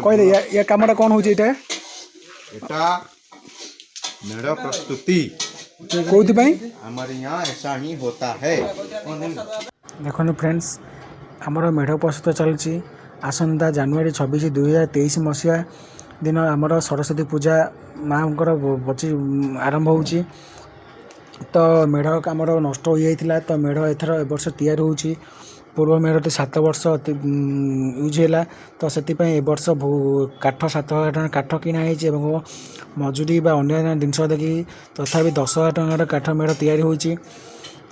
कहले या कामटा कौन हो एटा मेरा प्रस्तुति कोथि पई हमारे यहाँ ऐसा ही होता है। देखो फ्रेंड्स आमर मेढ़ प्रस्तुत चलती आसंता जानुरी 26 2023 मसीहा दिन आमर सरस्वती पूजा माँ बची आरंभ होची। तो मेढ़ आमर नष्ट हो जाता तो मेढ़ एथर ए वर्ष तैयारी होची। पूर्व मेढ़टी 7 वर्ष यूज है तो से वर्ष काठ 7,000 टଙ୍କା काठ किना है मजूरी बा अन्य जिनस देखी तथापि 10,000 टଙ୍କାର काठ मेढ़ तैयारी होची।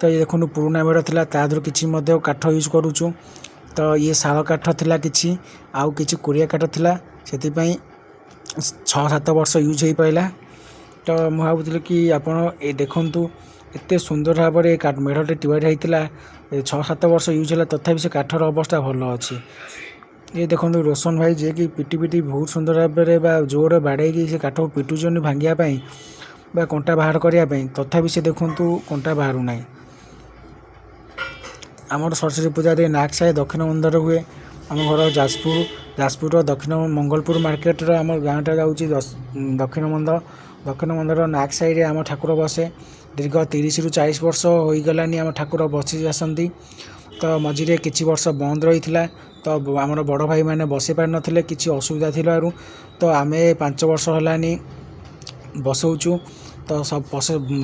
तो ये देखो पुराना मेढ़ थिला तादर किछि मध्य काठ यूज करूछु। तो ये शाल काठ थिला किछि आउ किछि कोरिया काठ थिला सेति पई 6-7 वर्ष यूज हो पाइला। तो मुझे भावुଥିଲି कि आपण ए देखंतु एते सुंदर भाव में मेढ़टे तैयारी होता 6-7 वर्ष यूज है तथापि से काठर अवस्था भल अच्छी। ये देखो रोशन भाई जे कि पिटी पिटी बहुत सुंदर भाव में जोर बाड़े से काठ पिटुचन भांगापी कंटा बाहर करने तथापि से देखु कंटा बाहर ना। आमर सरस्वती पूजा नाग साई दक्षिण मंदिर हुए। आम घर जाजपुर दक्षिण मंगलपुर मार्केट आम गाँटा जाऊँगी दक्षिण मंदिर नाग साई आम ठाकुर बसे दीर्घ 30 ରୁ 40 वर्ष हो गलानी आम ठाकुर बसी आसती। तो मझे किसी वर्ष बंद रही है तो आमर बड़ भाई मैंने बसई पार नथिले किसी असुविधा थिलारु तो आम 5 वर्ष होलानी बसौचु। तो सब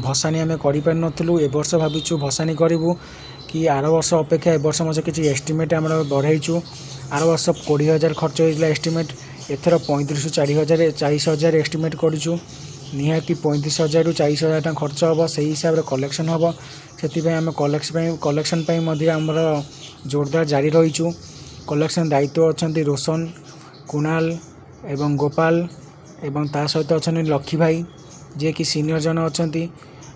भसानी आम कर नथिलु ए वर्ष भाविचु भसानी करूँ कि आर वर्ष अपेक्षा ए वर्ष मजे किसी एस्टिमेट आम बढ़ाईचु। आर वर्ष 20,000 खर्च होता एस्टिमेट एथर 35,000 ରୁ 40,000 एस्टिमेट करूँ। निहाती 35,000 ରୁ 40,000 टଙ୍କା खर्च हम से हिसाब से कलेक्शन हम से आम कलेक्शन आमर जोरदार जारी रहीचु। कलेक्शन दायित्व अच्छा रोशन कुणाल एवं गोपाल एवं ता सहित अच्छा लक्ष्मी भाई जे कि सीनियर जन अच्छा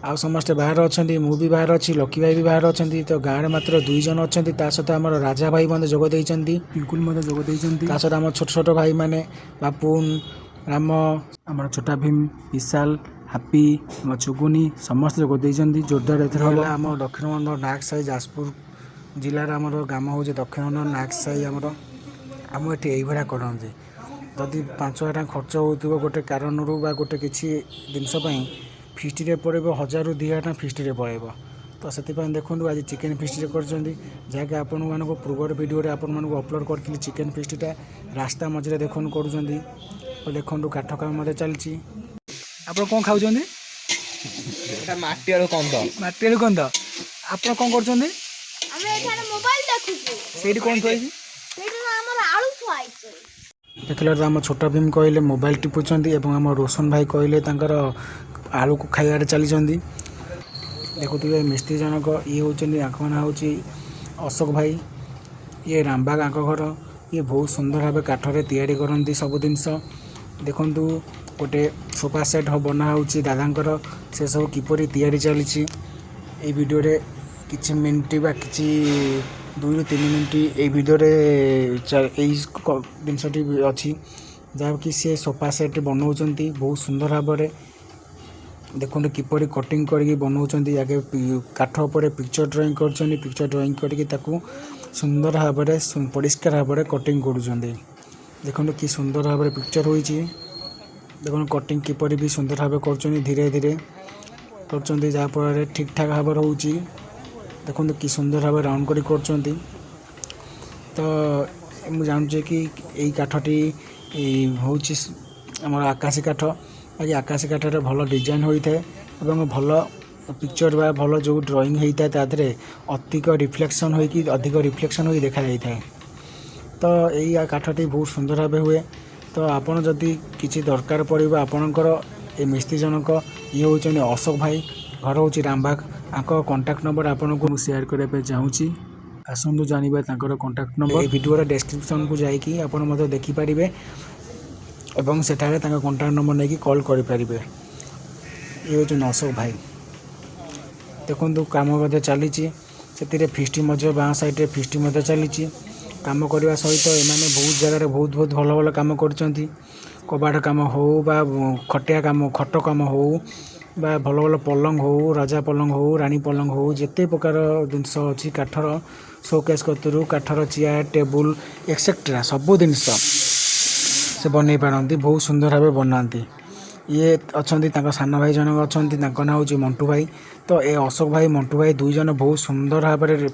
आ समस्ते बाहर अच्छा मु भी बाहर अच्छी लक्ष्मी भाई भी बाहर अच्छा। तो गाँव में मात्र 2 जन अच्छा सहित आम राजा भाई जोग देइचंती पिंकुल जोग देइचंती सहित आम छोट छोट भाई मैंने बापुन राम आम छोटा भीम विशाल हापी चुगुनी समस्त जोग देइचंती जोरदार एथर आम दक्षिण मंडल नाग साई जाजपुर जिलार आमर ग्राम हूँ दक्षिण मंडल नाग साई आम ये यही करते जदि 5,000 टଙ୍କା खर्च हो गोटे कारण गोटे किसी जिनसपाई फिस्टी पड़े 1,000 ରୁ 2,000 टଙ୍କା फिस्टी पड़े। तो से देखो आज चिकेन फिस्टी कर जहाँकि आपण मानक पूर्वर वीडियो आपण मानक अपलोड करी चिकेन फिस्टीटा रास्ता मझे देखो कर देखो काठ काम मत चलती। आप कौन खाऊँ माटी आलू कंद आप कौन कर देखिल आम छोटा भीम कहले मोबाइल टिपुंट आम रोशन भाई कहले आलू को खाइबार चली देखुए मिस्त्री जनक ये हूँ ना हूँ अशोक भाई ये रामबाग आंक घर ये बहुत सुंदर भाव काठरे तैयारी करती सब जिनस देखु गोटे सोफा सेट बना हो दादांकर से सब किपरि तैयारी चली वीडियो रे किछि मिनट बा किछि 2 ରୁ 3 मिनट ये वीडियो जिनसटी अच्छी जहाँकि सी सोफा सेट बनाऊँच बहुत सुंदर भाव में देखते किपरि कटिंग करके बनाऊँच आगे काठ पर पिक्चर ड्राइंग कर पिक्चर ड्राइंग करके सुंदर भाव में परिष्कार भाव में कटिंग कर देखो कि सुंदर भाव में पिक्चर होती देखो कटिंग किपरि भी सुंदर भाव कर धीरे धीरे कर जहाँफल ठीक ठाक भाव रोचे देखो कि सुंदर भाव राउंड कर। तो मुझे जानूँ कि यही काठटी हूँ आम आकाशी काठ बाकी आकाशी काठर भल डिजाइन होता है भल पिक्चर बा भल जो ड्राइंग होता है तादे अधिक रिफ्लेक्शन होगी अधिक रिफ्लेक्शन हो देखा जाता है। तो यही काठटी बहुत सुंदर भाव हुए। तो आपड़ जदि किसी दरकार पड़े आपणकर ये मिस्त्री जनक ये हूँ अशोक भाई घर हूँ रामबाग आंक कांटेक्ट नंबर आपन को शेयर करने चाहूँगी आसतु जानवा कांटेक्ट नंबर ये वीडियो डिस्क्रिप्शन को जाकि आपड़ देखिपारे एवं सेठारे कांटेक्ट नंबर नहीं कॉल करें। ये हूँ अशोक भाई देखो कम चली फिस्टी बाँ साइड फिस्टी चली काम करने सहित एमाने बहुत जगह बहुत भल भल कम कर कबाट कम हो बा खटिया कम खट कम हो बा भल भल पलंग हो राजा पलंग हो रानी पलंग हो जिते प्रकार जिनस अच्छी काठर शोकेस कतरू काठर चेयर टेबुल एक्सेट्रा सब जिनस से बनई पारती बहुत सुंदर भाव बनाती ये अच्छा सान भाई जनक अच्छा ना हूँ मंटू भाई तो ये अशोक भाई मंटू भाई दुई जन बहुत सुंदर भाव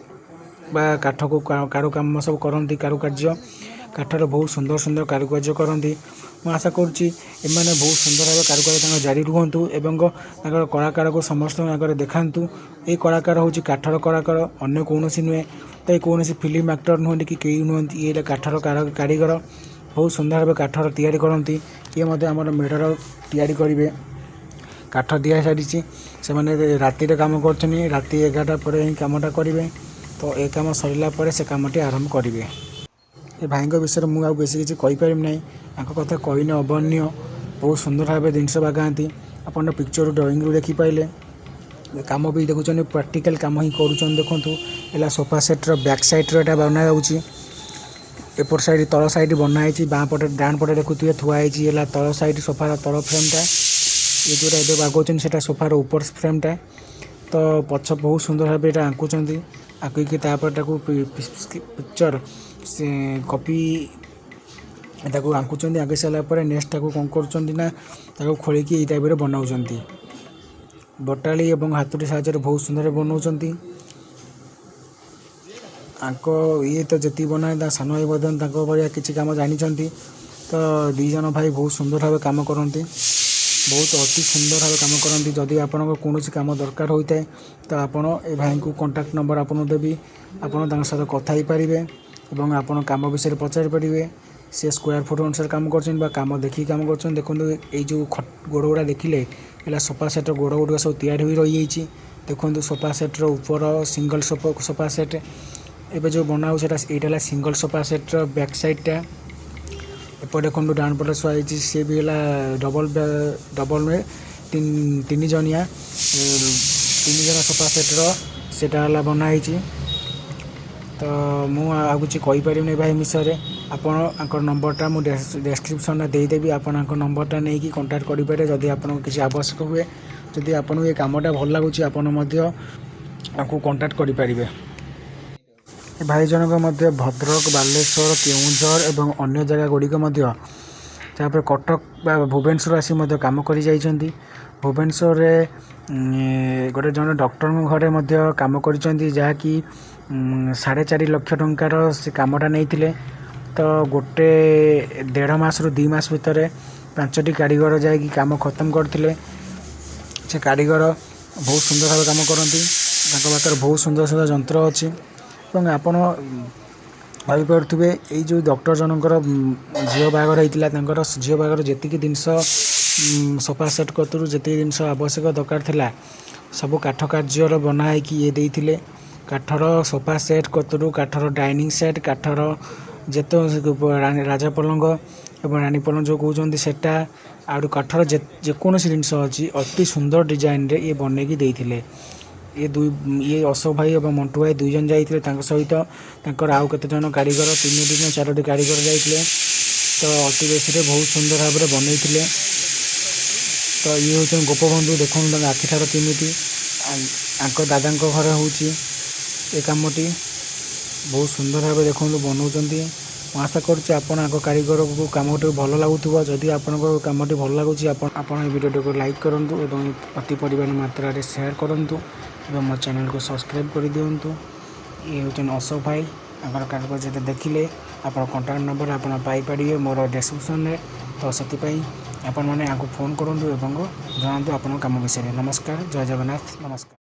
काठ को कारुकाम सब करती कारुकार्य काठर बहुत सुंदर सुंदर कारुकार्य करती मैं आशा करुँची एमाने बहुत सुंदर भाव कारुकार्य जारी रुहतु एवं कलाकार को समस्त आगे देखातु ये कलाकार हूँ काठर कलाकार अन्य कौन नुहे तो ये कौन फिल्म एक्टर नुहति कि कई नुहति ये काठर कारीगर बहुत सुंदर भाव काठर तैयारी करती ये आमर मेढ़र तैयारी करेंगे काठ दिया सारी से राति काम कर राति 11टा पर ही कमटा करेंगे तो ये कम सरला से कमटी आरंभ करेंगे ये भाई विषय मुझे बेस किसी कहीपर ना कथा कहने अवर्ण्य बहुत सुंदर भाव जिनस बागाती आप पिक्चर ड्राइंग रू देखिपारे कम भी देखुं प्रैक्टिकल कम ही कर देखूँ है सोफा सेट्र बैक सैड्रे बना एपट साइड तल साइड बनाई बाँ पटे डाण पटे देखुए थुआई है तल साइड सोफार तल फ्रेमटा ये जोटा बागौन से सोफार ऊपर फ्रेमटा तो पछ बहुत सुंदर भाव ये आंकुच आंकिकी पिक्चर से कॉपी ताको आंकुच आगे सारापर नेक्स्ट ताको कौन कर खोलिकी ये टाइप बनाऊँ बटाली और हाथुड़ी साहाय्य बहुत सुंदर बनाऊँ ये तो जी बना सान भाई भाई किसी कम जानी तो दुई जन भाई बहुत सुंदर भाव कम करती बहुत अति सुंदर भाव कम करती जदि आपन कौन कम दरकार होता है तो आपड़ ए भाई को कांटेक्ट नंबर आपको देवी आपड़ सहित कथा ही पारे और आपड़ कम विषय पचारि पारे सी स्क्वायर फुट अनुसार कम कर देखिए कम कर देखो ये जो गोड़ गुड़ा देखिले सोफा सेट गोड़ गुड़ा सब तैयारी हो रही है देखो सोफा सेट्र ऊपर सिंगल सोफा सेट एवं जो बनाऊ यहाँ सिंगल सोफा सेट्र बैक साइडटा एपटे देखो डाण पटे शुआई सी भी है डबल में तीन जनिया सोफा सेट्र सेटा बनाई तो मुझे कहीपर भाई विषय आपड़ नंबरटा मुझे डेस्क्रिप्शन में देदेवी आप नंबरटा नहीं कांटेक्ट करेंगे जदि आपको किसी आवश्यक हुए जदि आपको ये कमटा भल लगुच आपको कांटेक्ट करेंगे भाई जनक भद्रक बालेश्वर केउंझर एवं अन्य जगह गुड़िक जहाँपर कटक भुवनेश्वर आसी कम कर भुवनेश्वर गोटे जन डॉक्टर घरे कम कर जहाँकि 4.5 लाख टंकार से कमटा नहीं तो गोटे 1.5 मास रु 2 मास भितर 5टी कारीगर जाकि कम खत्म करते से कारीगर बहुत सुंदर भाव कम करती पाखे बहुत सुंदर सुंदर जंत्र अच्छी आपण भापे ये जो डॉक्टर जनकर झील बागर होता झील बागर जी जिनस सोफा सेट कतरू जी जिनस आवश्यक दरकार थिला सब काठ कार्य बनाई ये देते काठर सोफा सेट कतरू काठर डाइनिंग सेट काठर जेत राजा पलंग और रानी पलंग जो कहते सेटा आउ काठर जेकोसी जिनस अच्छी अति सुंदर डिजाइन रे ये बनईकी देते ये अशोक भाई और मंटू भाई दुई जन जाते सहित आउ केते जन कारीगर 3-4टी कारीगर जाते तो अति बेसी बहुत सुंदर भाव में बनई तो ये हूँ गोपबंधु देखो आखिठार केमी दादा घर हूँ ये कमटी बहुत सुंदर भाव देखो बनाऊँ आशा करुँच आप कारीगर को कमटी भल लगुव जदि आपको कमटी भल लगुच भिडियो को लाइक करूँ और अति परिमाण मात्रा रे शेयर करूँ और मो चैनल को सब्सक्राइब कर दिंतु ये हूँ अशोक भाई आगर कारीगर जो देखिले आप कांटेक्ट नंबर आप पाइपर मोर डिस्क्रिप्शन में तो से आपण मैंने फोन करूँ और जनातु आप कम विषय। नमस्कार, जय जगन्नाथ, नमस्कार।